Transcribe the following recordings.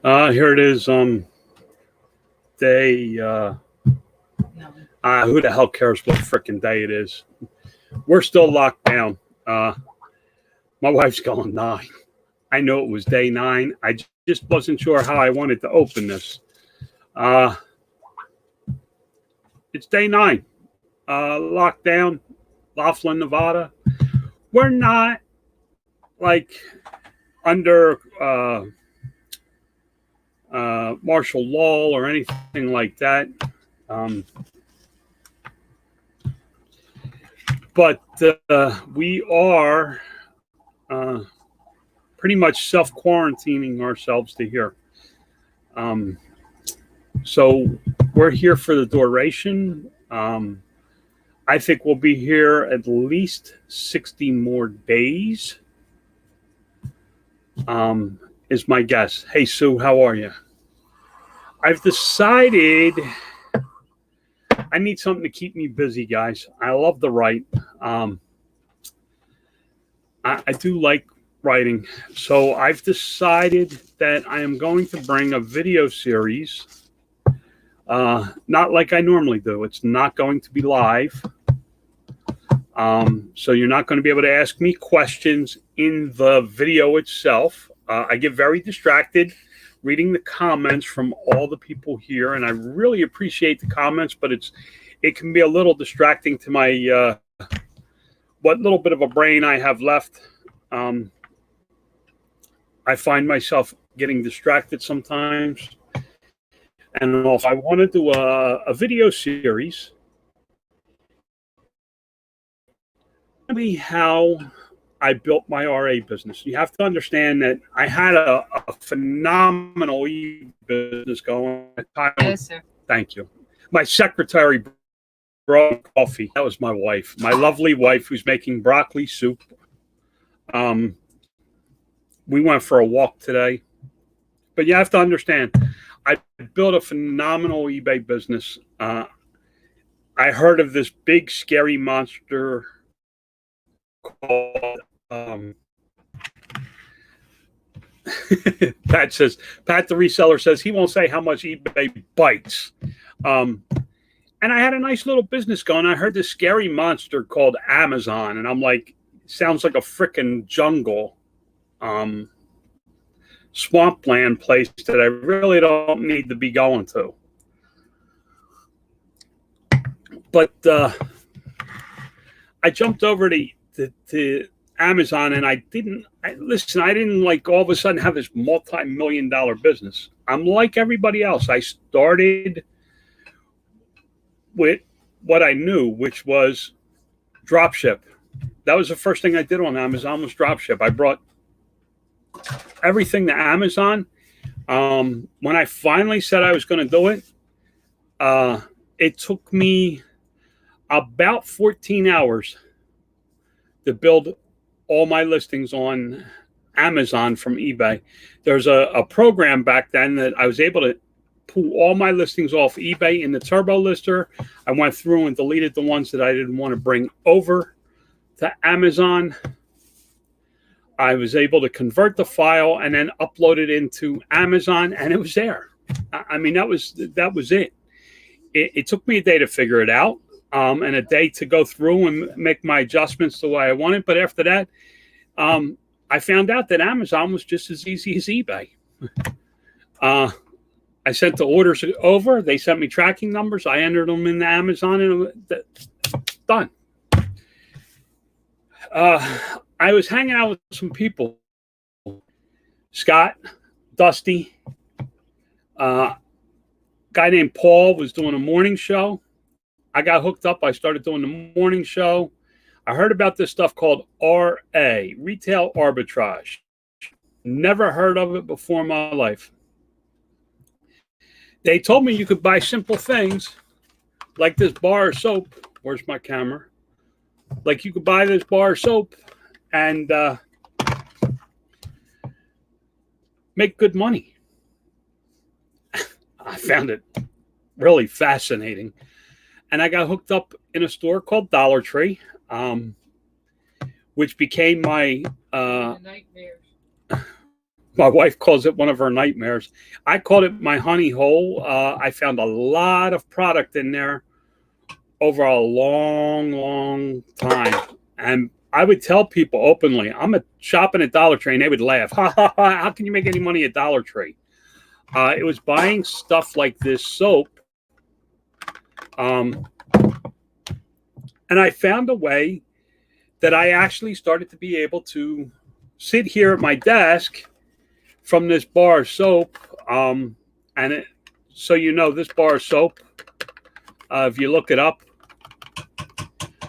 Here it is. Day. No. Who the hell cares what frickin' day it is? We're still locked down. My wife's going 9. I know it was day 9. I just wasn't sure how I wanted to open this. Uh, it's day 9. Lockdown, Laughlin, Nevada. We're not like under martial law or anything like that. Um, but we are pretty much self-quarantining ourselves to here. So we're here for the duration. I think we'll be here at least 60 more days, is my guess. Hey, Sue, how are you? I've decided I need something to keep me busy, guys. I love to write. I do like writing. So I've decided that I am going to bring a video series, not like I normally do. It's not going to be live. So you're not going to be able to ask me questions in the video itself. I get very distracted reading the comments from all the people here, and I really appreciate the comments, but it can be a little distracting to my what little bit of a brain I have left. I find myself getting distracted sometimes. And if I want to do a video series, maybe how I built my RA business. You have to understand that I had a phenomenal business going at the time. Yes, sir. Thank you. My secretary brought coffee. That was my wife, my lovely wife, who's making broccoli soup. We went for a walk today. But you have to understand, I built a phenomenal eBay business. I heard of this big, scary monster called Pat the reseller says he won't say how much eBay bites. And I had a nice little business going. I heard this scary monster called Amazon, and I'm like, sounds like a freaking jungle, swampland place that I really don't need to be going to. But I jumped over to Amazon, and I didn't like all of a sudden have this multi-million-dollar business. I'm like everybody else. I started with what I knew, which was dropship. That was the first thing I did on Amazon, was dropship. I brought everything to Amazon. When I finally said I was going to do it, it took me about 14 hours to build all my listings on Amazon from eBay. There's a program back then that I was able to pull all my listings off eBay in the Turbo Lister. I went through and deleted the ones that I didn't want to bring over to Amazon. I was able to convert the file and then upload it into Amazon, and it was there. I mean, that was it. It took me a day to figure it out, and a day to go through and make my adjustments the way I wanted. But after that, I found out that Amazon was just as easy as eBay. I sent the orders over. They sent me tracking numbers. I entered them into Amazon, and done. I was hanging out with some people. Scott, Dusty, guy named Paul was doing a morning show. I got hooked up. I started doing the morning show. I heard about this stuff called RA, retail arbitrage. Never heard of it before in my life. They told me you could buy simple things like this bar of soap. Where's my camera? Like you could buy this bar of soap and make good money. I found it really fascinating. And I got hooked up in a store called Dollar Tree, which became my nightmares. My wife calls it one of her nightmares. I called it my honey hole. I found a lot of product in there over a long, long time. And I would tell people openly, I'm shopping at Dollar Tree, and they would laugh. Ha, ha, ha, how can you make any money at Dollar Tree? It was buying stuff like this soap. And I found a way that I actually started to be able to sit here at my desk from this bar of soap. So you know, this bar of soap, if you look it up,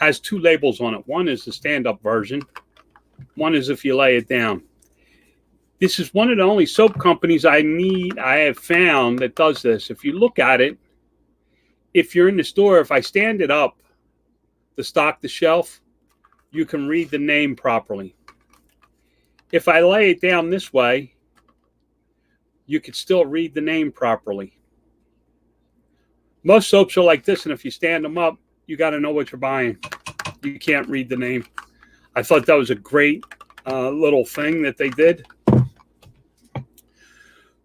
has two labels on it. One is the stand-up version. One is if you lay it down. This is one of the only soap companies I have found that does this. If you look at it, if you're in the store, if I stand it up to stock the shelf, you can read the name properly. If I lay it down this way, you could still read the name properly. Most soaps are like this, and if you stand them up, you got to know what you're buying. You can't read the name. I thought that was a great little thing that they did.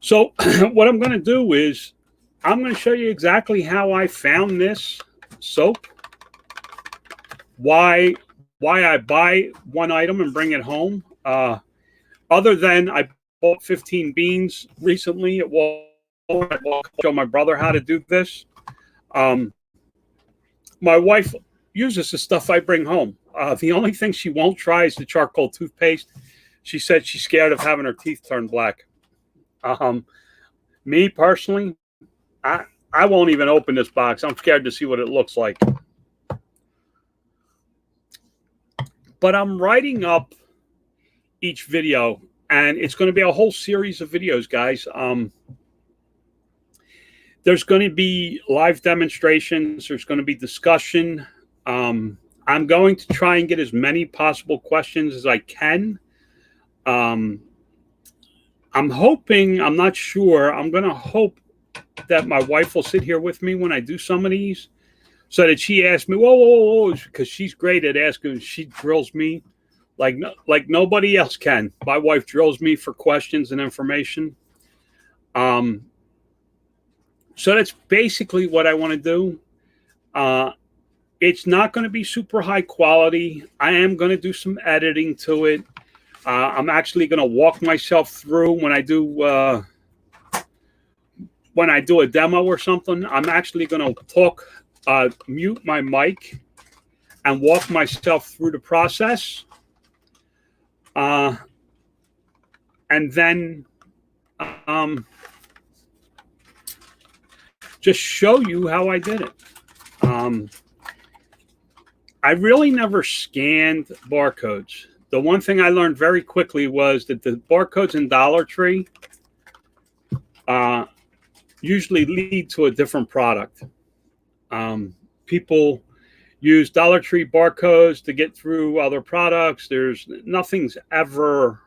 So what I'm going to do is I'm going to show you exactly how I found this soap, why I buy one item and bring it home. Other than I bought 15 beans recently at Walmart. I show my brother how to do this. My wife uses the stuff I bring home. The only thing she won't try is the charcoal toothpaste. She said she's scared of having her teeth turn black. Me personally, I won't even open this box. I'm scared to see what it looks like. But I'm writing up each video, and it's going to be a whole series of videos, guys. There's going to be live demonstrations. There's going to be discussion. I'm going to try and get as many possible questions as I can. I'm hoping, I'm not sure, I'm going to hope that my wife will sit here with me when I do some of these so that she asks me, whoa, because she's great at asking. She drills me like nobody else can. My wife drills me for questions and information. So that's basically what I want to do. It's not going to be super high quality. I am going to do some editing to it. I'm actually going to walk myself through when I do a demo or something. I'm actually going to talk, mute my mic, and walk myself through the process. And then just show you how I did it. I really never scanned barcodes. The one thing I learned very quickly was that the barcodes in Dollar Tree usually lead to a different product. People use Dollar Tree barcodes to get through other products. Nothing's ever,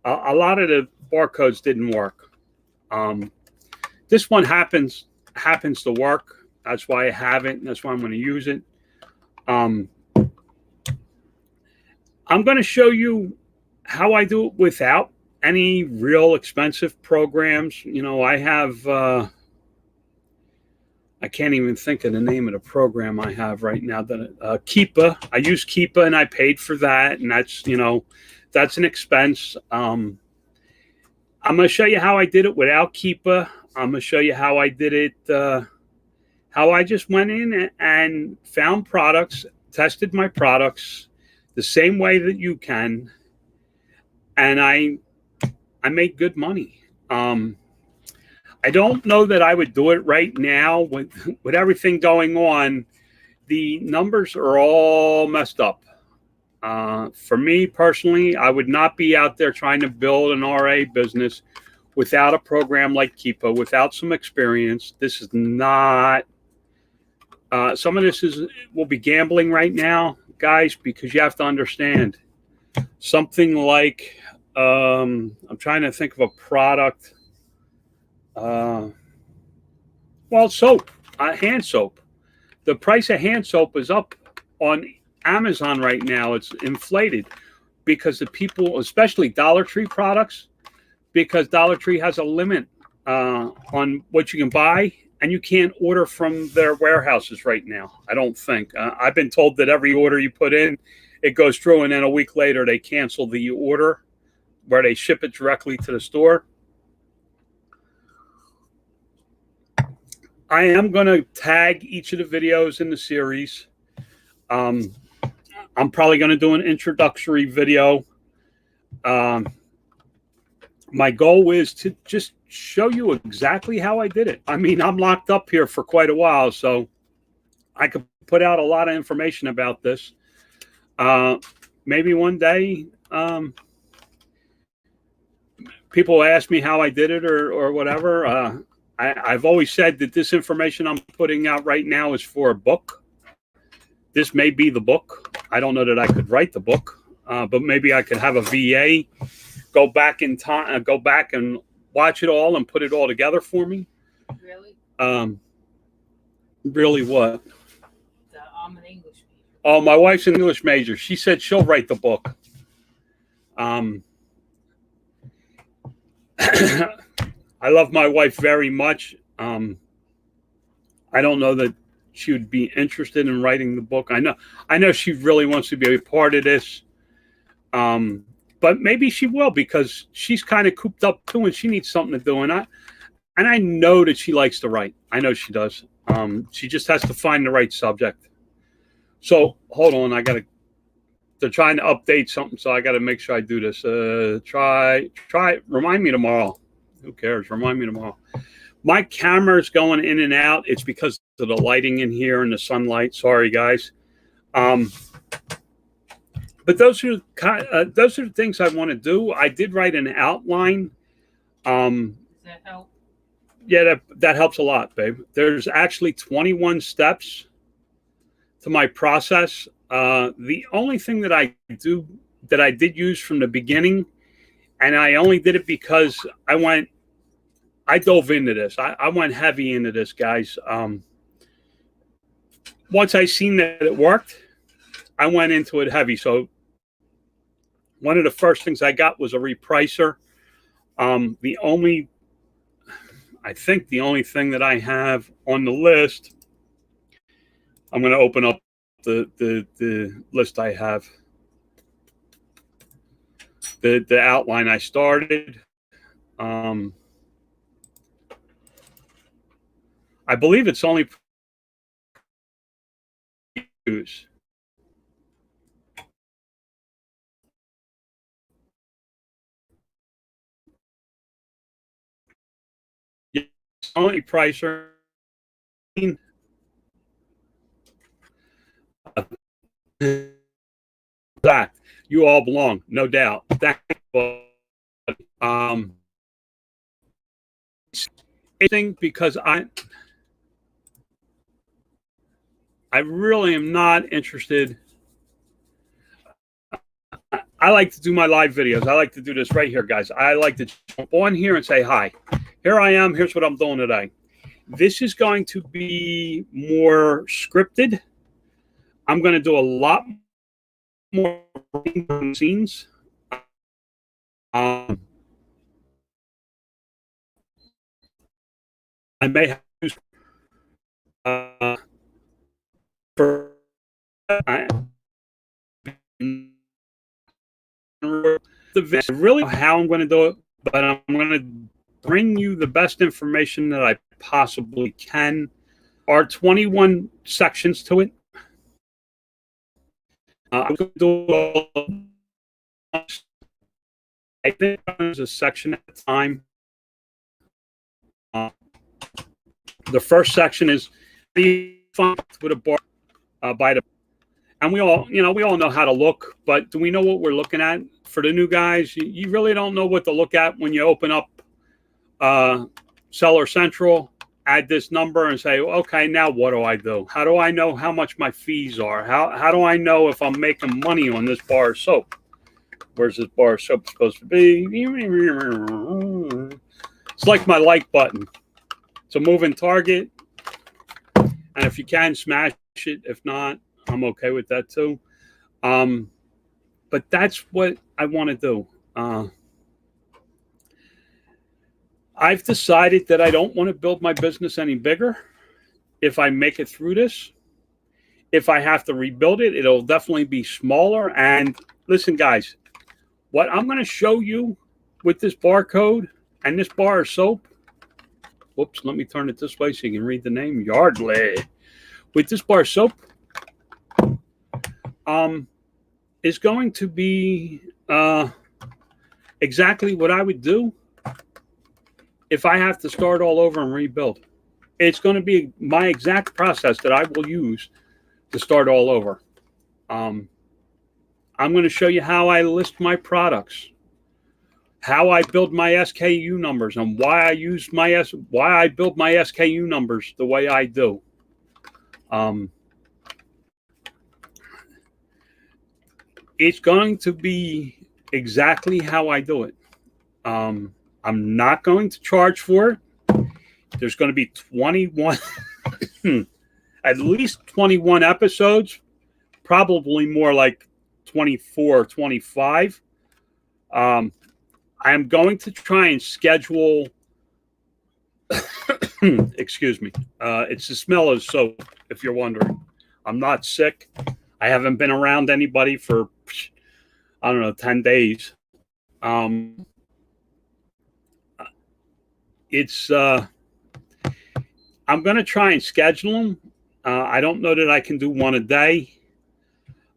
a lot of the barcodes didn't work. This one happens to work. That's why I have it. And that's why I'm going to use it. I'm going to show you how I do it without any real expensive programs. You know, I have, I can't even think of the name of the program I have right now. Keepa. I use Keepa, and I paid for that. And that's, you know, that's an expense. I'm going to show you how I did it without Keepa. I'm going to show you how I did it, how I just went in and found products, tested my products the same way that you can, and I made good money. I don't know that I would do it right now with everything going on. The numbers are all messed up. For me personally, I would not be out there trying to build an RA business without a program like Keepa, without some experience. This is not, some of this will be gambling right now, guys, because you have to understand something like, I'm trying to think of a product. Soap, hand soap. The price of hand soap is up on Amazon right now. It's inflated because the people, especially Dollar Tree products, because Dollar Tree has a limit on what you can buy, and you can't order from their warehouses right now. I don't think. I've been told that every order you put in, it goes through, and then a week later they cancel the order where they ship it directly to the store. I am going to tag each of the videos in the series. I'm probably going to do an introductory video. My goal is to just show you exactly how I did it. I mean, I'm locked up here for quite a while, so I could put out a lot of information about this. Maybe one day people ask me how I did it or whatever. I've always said that this information I'm putting out right now is for a book. This may be the book. I don't know that I could write the book, but maybe I could have a VA go back in time, go back and watch it all and put it all together for me. Really? Really what? I'm an English major. Oh, my wife's an English major. She said she'll write the book. I love my wife very much. I don't know that she would be interested in writing the book. I know she really wants to be a part of this. But maybe she will, because she's kind of cooped up too, and she needs something to do. And I know that she likes to write. I know she does. She just has to find the right subject. So hold on, they're trying to update something, so I got to make sure I do this. Remind me tomorrow. Who cares? Remind me tomorrow. My camera's going in and out. It's because of the lighting in here and the sunlight. Sorry, guys. But those are the things I want to do. I did write an outline. Does that help? Yeah, that helps a lot, babe. There's actually 21 steps to my process. The only thing that I did use from the beginning, and I only did it because I dove into this. I went heavy into this, guys. Once I seen that it worked, I went into it heavy. So one of the first things I got was a repricer. I think the only thing that I have on the list, I'm going to open up the list I have. The outline I started. I believe it's only use. Only pricer. That you all belong, no doubt. Thank you. Because I really am not interested. I like to do my live videos. I like to do this right here, guys. I like to jump on here and say, hi, here I am. Here's what I'm doing today. This is going to be more scripted. I'm going to do a lot more scenes. I may have to for really how I'm going to do it, but I'm going to bring you the best information that I possibly can. Are 21 sections to it. I'm going to do I think there's a section at a time. The first section is the font with a bar by the, and we all know how to look, but do we know what we're looking at? For the new guys, you really don't know what to look at when you open up Seller Central, add this number and say, okay, now what do I do? How do I know how much my fees are? How do I know if I'm making money on this bar of soap? Where's this bar of soap supposed to be? It's like my like button. It's a moving target. And if you can, smash it. If not, I'm okay with that too. But that's what I want to do. I've decided that I don't want to build my business any bigger. If I make it through this, if I have to rebuild it, it'll definitely be smaller. And listen, guys, what I'm going to show you with this barcode and this bar of soap, whoops, let me turn it this way so you can read the name, Yardley. With this bar of soap, is going to be exactly what I would do if I have to start all over and rebuild. It's going to be my exact process that I will use to start all over. I'm going to show you how I list my products, how I build my SKU numbers, and why I use why I build my SKU numbers the way I do. It's going to be exactly how I do it. I'm not going to charge for it. There's going to be 21, at least 21 episodes, probably more like 24 or 25. I am going to try and schedule, excuse me, it's the smell of soap, if you're wondering. I'm not sick. I haven't been around anybody for, I don't know, 10 days. I'm going to try and schedule them. I don't know that I can do one a day.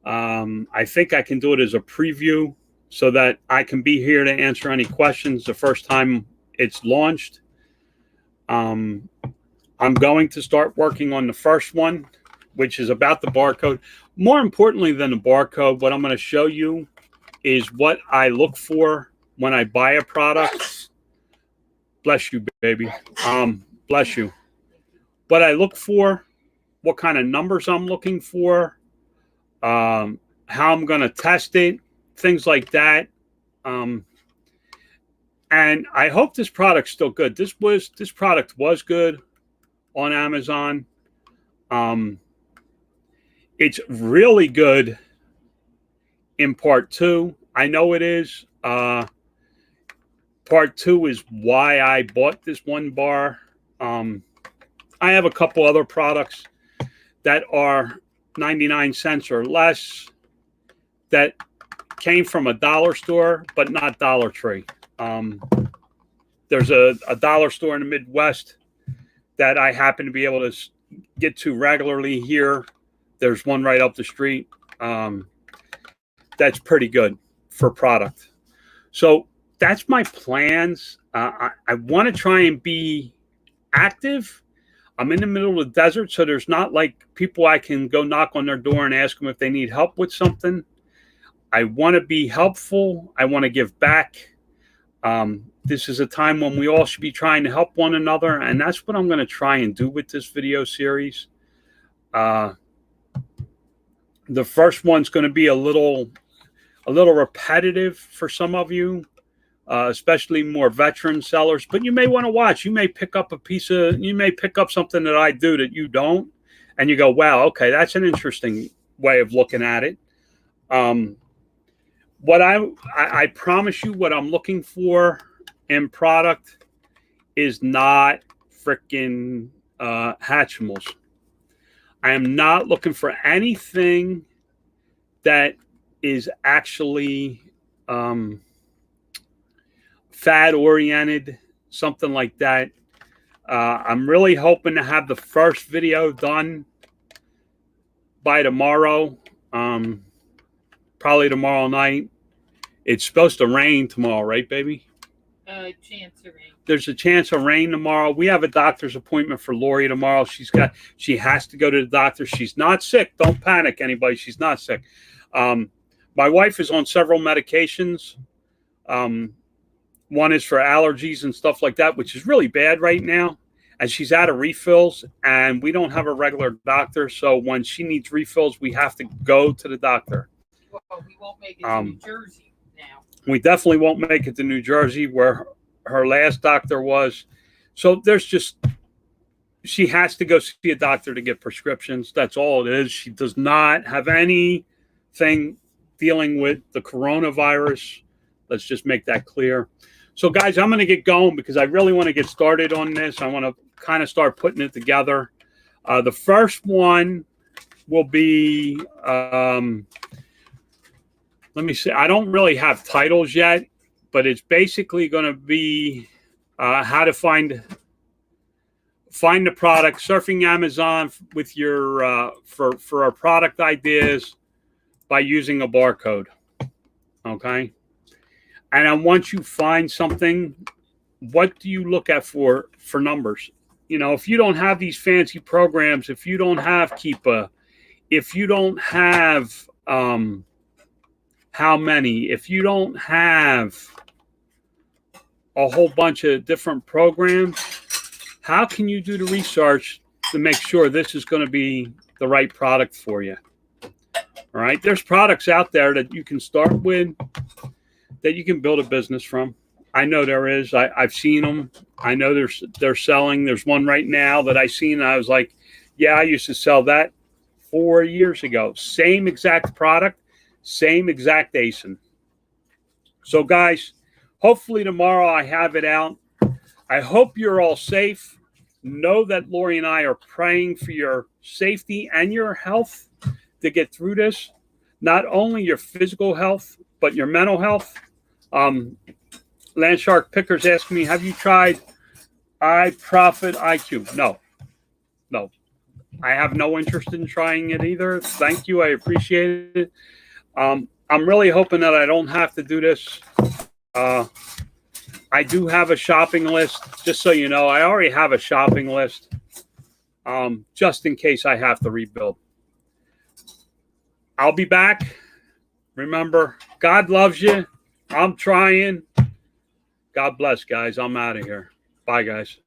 I think I can do it as a preview so that I can be here to answer any questions the first time it's launched. I'm going to start working on the first one, which is about the barcode. More importantly than the barcode, what I'm going to show you is what I look for when I buy a product. Bless you, baby. Bless you. What I look for, what kind of numbers I'm looking for, how I'm going to test it, things like that. And I hope this product's still good. This product was good on Amazon. It's really good in part 2. I know it is. Part 2 is why I bought this one bar. I have a couple other products that are 99 cents or less that came from a dollar store, but not Dollar Tree. There's a dollar store in the Midwest that I happen to be able to get to regularly here. There's one right up the street. That's pretty good for product. So that's my plans. I want to try and be active. I'm in the middle of the desert, so there's not like people I can go knock on their door and ask them if they need help with something. I want to be helpful. I want to give back. This is a time when we all should be trying to help one another, and that's what I'm going to try and do with this video series. The first one's going to be a little repetitive for some of you, especially more veteran sellers, but you may want to watch. You may pick up something that I do that you don't, and you go, wow, okay, that's an interesting way of looking at it. What I promise you, what I'm looking for in product is not freaking Hatchimals. I am not looking for anything that is actually fad oriented, something like that. I'm really hoping to have the first video done by tomorrow, probably tomorrow night. It's supposed to rain tomorrow, right, baby? Chance of rain. There's a chance of rain tomorrow. We have a doctor's appointment for Lori tomorrow. She has to go to the doctor. She's not sick. Don't panic, anybody. She's not sick. My wife is on several medications. One is for allergies and stuff like that, which is really bad right now. And she's out of refills, and we don't have a regular doctor. So when she needs refills, we have to go to the doctor. Well, we won't make it to New Jersey now. We definitely won't make it to New Jersey where her last doctor was. So she has to go see a doctor to get prescriptions. That's all it is. She does not have anything dealing with the coronavirus. Let's just make that clear. So, guys, I'm going to get going because I really want to get started on this. I want to kind of start putting it together. The first one will be, let me see. I don't really have titles yet, but it's basically going to be how to find the product, surfing Amazon with your for our product ideas by using a barcode. Okay. And then once you find something, what do you look at for numbers? You know, if you don't have these fancy programs, if you don't have Keepa, if you don't have how many, if you don't have a whole bunch of different programs, how can you do the research to make sure this is going to be the right product for you? All right. There's products out there that you can start with that you can build a business from. I know there is. I've seen them. I know they're selling. There's one right now that I seen. And I was like, yeah, I used to sell that 4 years ago. Same exact product, same exact ASIN. So, guys, hopefully tomorrow I have it out. I hope you're all safe. Know that Lori and I are praying for your safety and your health to get through this. Not only your physical health, but your mental health. Landshark Pickers asked me, have you tried iProfit IQ? No. I have no interest in trying it either. Thank you. I appreciate it. I'm really hoping that I don't have to do this. I do have a shopping list. Just so you know, I already have a shopping list just in case I have to rebuild. I'll be back. Remember, God loves you. I'm trying. God bless, guys. I'm out of here. Bye, guys.